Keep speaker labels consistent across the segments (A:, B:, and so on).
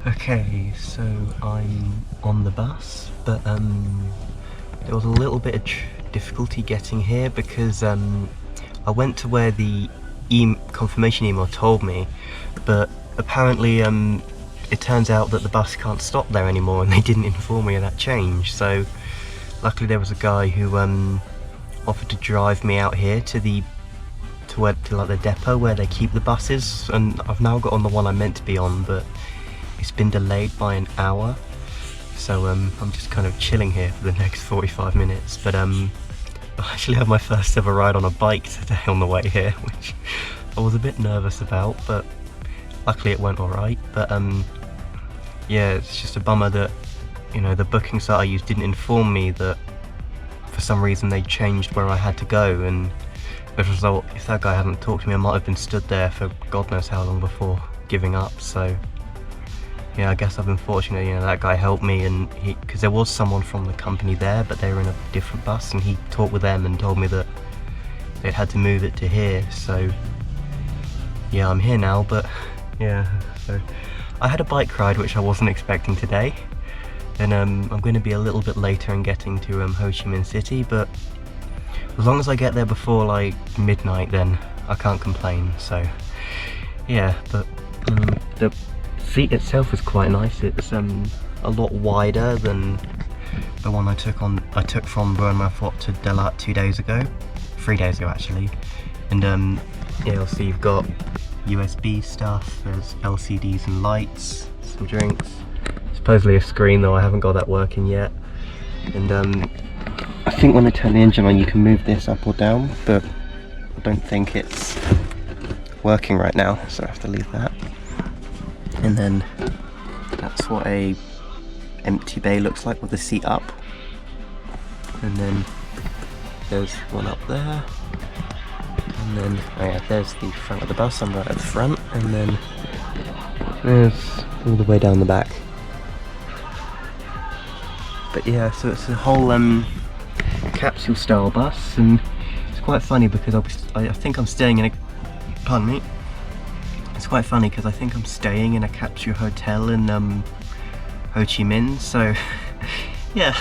A: Okay, so I'm on the bus, but there was a little bit of difficulty getting here because I went to where the confirmation email told me, but apparently it turns out that the bus can't stop there anymore, and they didn't inform me of that change. So luckily there was a guy who offered to drive me out here to the depot where they keep the buses, and I've now got on the one I'm meant to be on, but it's been delayed by an hour, so I'm just kind of chilling here for the next 45 minutes. But I actually had my first ever ride on a bike today on the way here, which I was a bit nervous about, but luckily it went alright. But yeah, it's just a bummer that, you know, the booking site I used didn't inform me that for some reason they changed where I had to go, and as a result, if that guy hadn't talked to me, I might have been stood there for God knows how long before giving up. So yeah, I guess I've been fortunate, you know, that guy helped me, and because there was someone from the company there, but they were in a different bus, and he talked with them and told me that they'd had to move it to here. So yeah, I'm here now. But yeah, so I had a bike ride which I wasn't expecting today, and I'm going to be a little bit later in getting to Ho Chi Minh City, but as long as I get there before like midnight, then I can't complain. So yeah, but the seat itself is quite nice. It's a lot wider than the one I took from Burma Fort to Dalat 3 days ago actually. And yeah, you'll see you've got USB stuff, there's LCDs and lights, some drinks, supposedly a screen, though I haven't got that working yet. And I think when I turn the engine on you can move this up or down, but I don't think it's working right now, so I have to leave that. And then that's what a empty bay looks like with the seat up. And then there's one up there. And then, oh yeah, there's the front of the bus, I'm right at the front. And then there's all the way down the back. But yeah, so it's a whole capsule style bus, and it's quite funny because I think I'm staying in a, pardon me, it's quite funny because I think I'm staying in a capsule hotel in Ho Chi Minh, so yeah.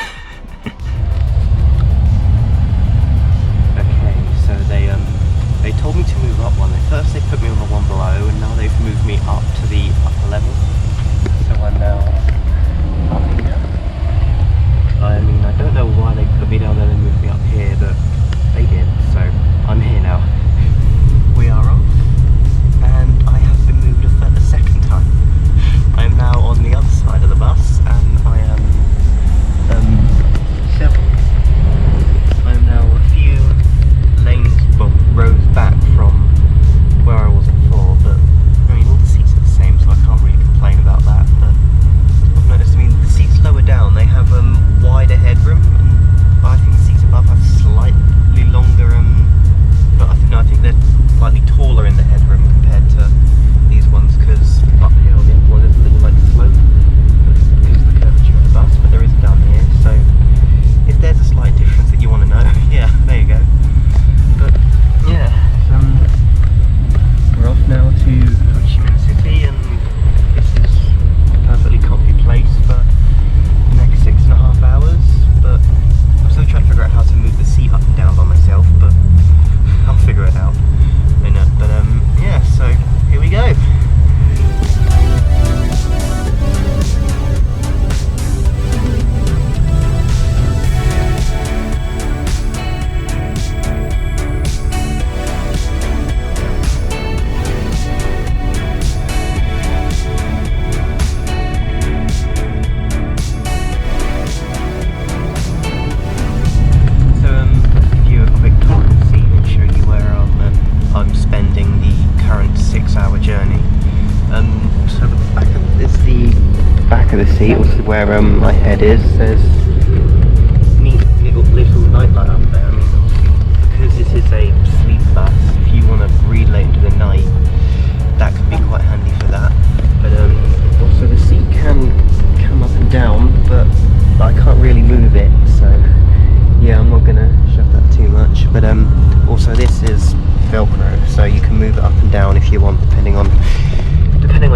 A: Okay, so they told me to move up one. At first they put me on the one below, and now they've moved me up to the upper level, so I'm now up here. I mean, I don't know why they put me down there and moved me up here, but they did, so I'm here now. We are off, and I have been moved a second time. I am now on the other side of the bus, and I am now a few lanes, well, rows back from where I was before, but I mean, all the seats are the same, so I can't really complain about that. But I've noticed, I mean, the seats lower down, they have wider headroom, and I think the seats above have slightly longer, but I think they're slightly taller in the headroom compared to these ones, because up here on the other one there's a little like slope because of the curvature of the bus, but there isn't down here. So if there's a slight difference that you want to know, yeah, there you go. But yeah, we're off now to Ho Chi Minh City, and this is a perfectly comfy place for the next 6.5 hours. But I'm still trying to figure out how to move the seat up and down by myself, but I'll figure it out. But yeah, so here we go. I'm spending the current 6-hour journey. So the back of the seat, which is where my head is. There's neat little night light up there. I mean, because this is a sleep bus, if you want to read late into the night, that could be quite handy for that. But also the seat can come up and down, but I can't really move it. So yeah, I'm not gonna shove that too much. But also this is Velcro, so you can move it up and down if you want, depending on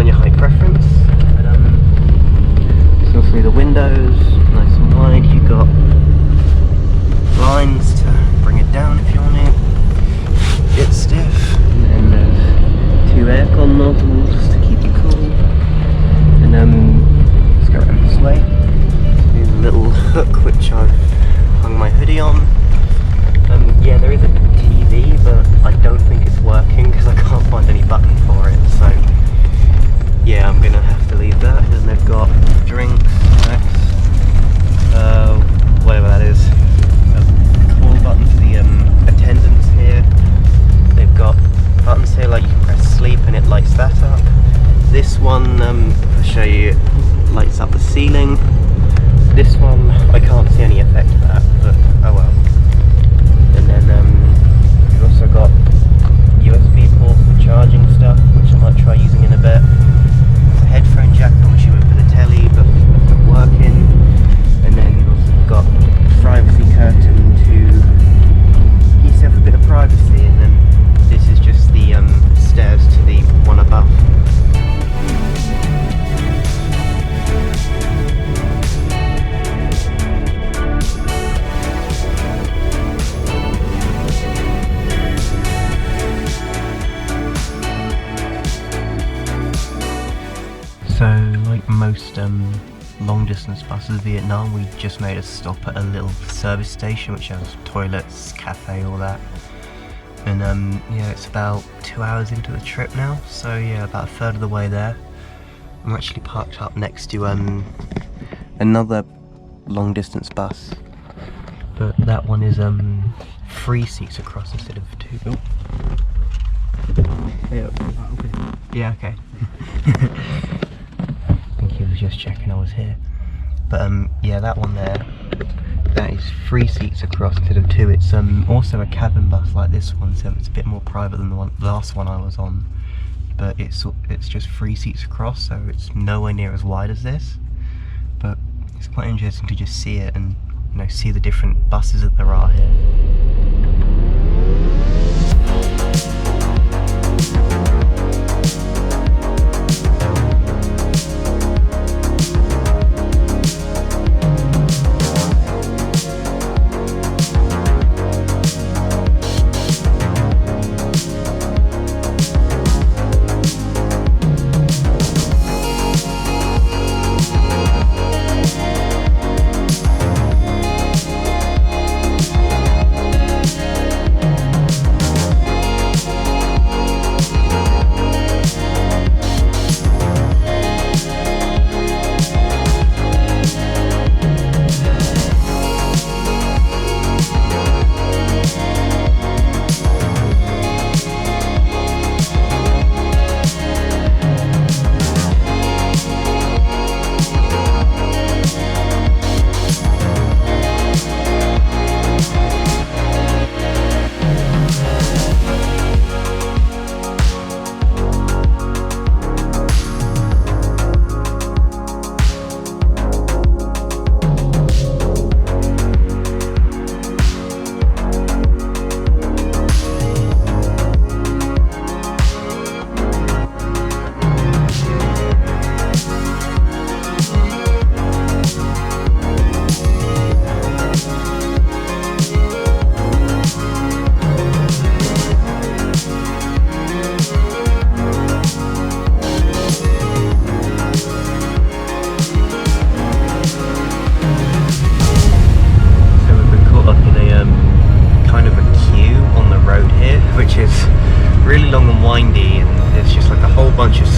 A: your height preference. But windows, nice and wide. You've got lines to bring it down if you want it. It's stiff. And then there's 2 aircon nozzles to keep you cool. And let's go around this way. There's a little hook which I've hung my hoodie on. Yeah, there is a TV, but I don't think it's working because I can't find any button for it. So yeah, I'm gonna have to leave that. And then they've got drinks, snacks, whatever that is. A call button for the attendants here. They've got buttons here like you can press sleep and it lights that up. This one, I'll show you, lights up the ceiling. This one, I can't see any effect of that, but oh well. And then we've also got USB port for charging stuff, which I might try using in a bit. There's a headphone jack, I'm assuming for the telly, but it's not working. And then we've also got a privacy curtain to give yourself a bit of privacy. And then this is just the stairs to the one above. So, like most long distance buses in Vietnam, we just made a stop at a little service station which has toilets, cafe, all that. And yeah, it's about 2 hours into the trip now, so yeah, about a third of the way there. I'm actually parked up next to another long distance bus, but that one is 3 seats across instead of 2. Oh. Yeah, okay. Yeah, okay. He was just checking I was here, but yeah, that one there, that is 3 seats across instead of 2. It's also a cabin bus like this one, so it's a bit more private than the last one I was on, but it's just 3 seats across, so it's nowhere near as wide as this. But it's quite interesting to just see it and, you know, see the different buses that there are here.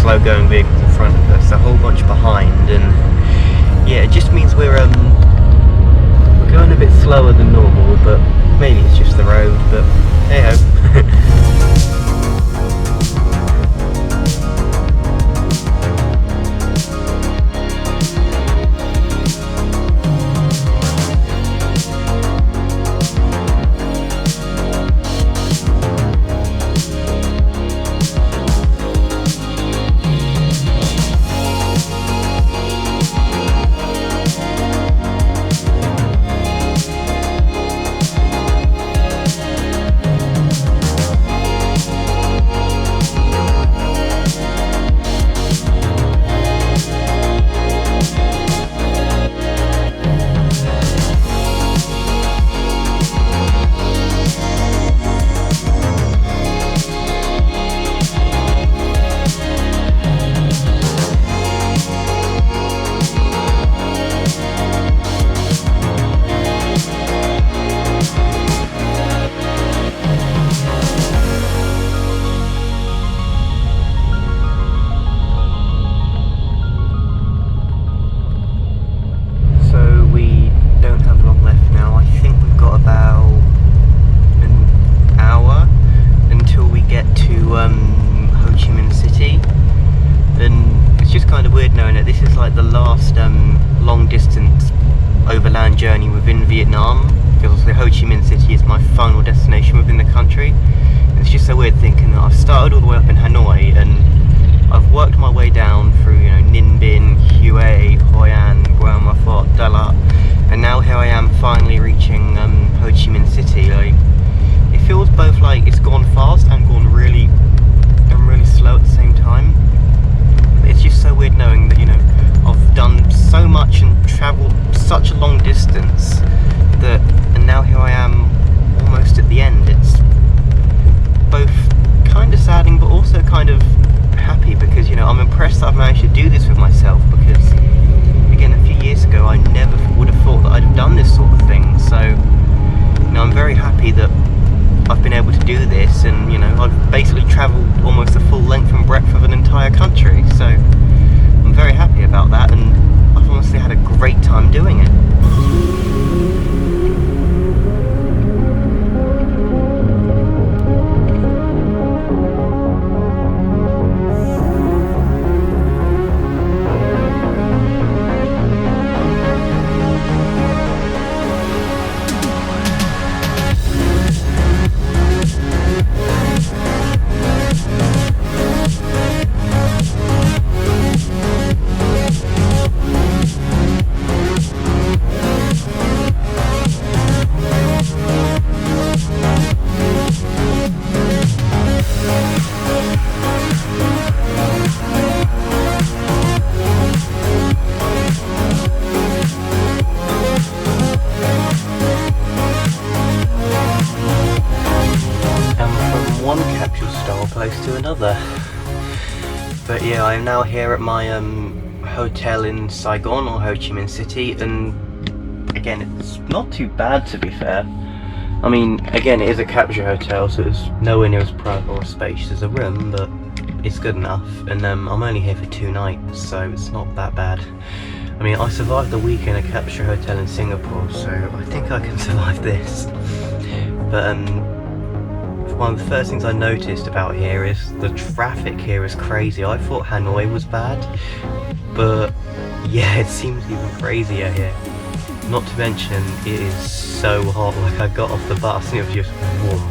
A: slow going vehicles in front of us, a whole bunch behind, and yeah, it just means we're going a bit slower than normal, but maybe it's just the road, but hey ho. kind of weird knowing that this is like the last long distance overland journey within Vietnam, because obviously Ho Chi Minh City is my final destination within the country. And it's just so weird thinking that I've started all the way up in Hanoi and I've worked my way down through, you know, Ninh Binh, Hue, Hoi An, Buon Ma Thuot, Dalat, and now here I am finally reaching Ho Chi Minh City. Like, it feels both like it's gone fast and gone really slow at the same time. But it's just so weird knowing that, you know, I've done so much and travelled such a long distance that, and now here I am almost at the end. It's both kind of saddening but also kind of happy, because, you know, I'm impressed that I've managed to do this with myself, because again, a few years ago I never would have thought that I'd have done this sort of thing. So, you know, I'm very happy that I've been able to do this, and, you know, I've basically travelled almost the full length and breadth of an entire country, so I'm very happy about that, and I've honestly had a great time doing it. One capsule style place to another. But yeah, I'm now here at my hotel in Saigon, or Ho Chi Minh City, and again, it's not too bad, to be fair. I mean, again, it is a capsule hotel, so it's nowhere near as private or spacious as a room, but it's good enough. And I'm only here for 2 nights, so it's not that bad. I mean, I survived the week in a capsule hotel in Singapore, so I think I can survive this. But one of the first things I noticed about here is the traffic here is crazy. I thought Hanoi was bad, but yeah, it seems even crazier here. Not to mention, it is so hot. Like, I got off the bus and it was just warm.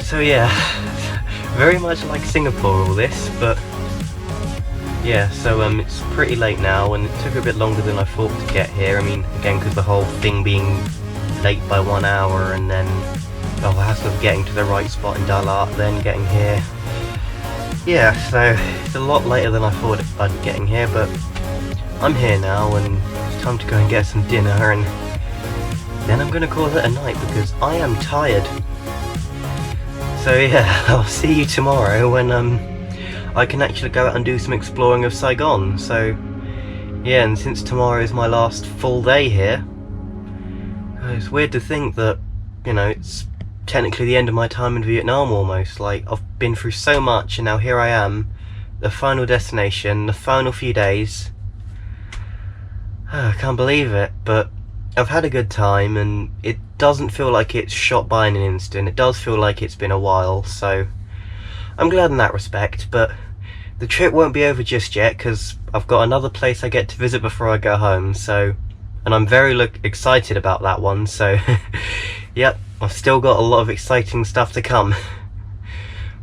A: So yeah, very much like Singapore, all this, but yeah, so it's pretty late now, and it took a bit longer than I thought to get here. I mean, again, because the whole thing being late by 1 hour, and then the hassle of getting to the right spot in Dalat, then getting here. Yeah, so it's a lot later than I thought I'd be getting here, but I'm here now, and it's time to go and get some dinner, and then I'm gonna call it a night because I am tired. So yeah, I'll see you tomorrow when I can actually go out and do some exploring of Saigon. So yeah, and since tomorrow is my last full day here, it's weird to think that, you know, it's technically the end of my time in Vietnam almost. Like, I've been through so much, and now here I am, the final destination, the final few days. I can't believe it, but I've had a good time, and it doesn't feel like it's shot by in an instant. It does feel like it's been a while, so I'm glad in that respect. But the trip won't be over just yet, because I've got another place I get to visit before I go home, so, and I'm very excited about that one, so yep, I've still got a lot of exciting stuff to come.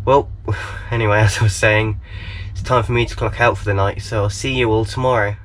A: Well, anyway, as I was saying, it's time for me to clock out for the night, so I'll see you all tomorrow.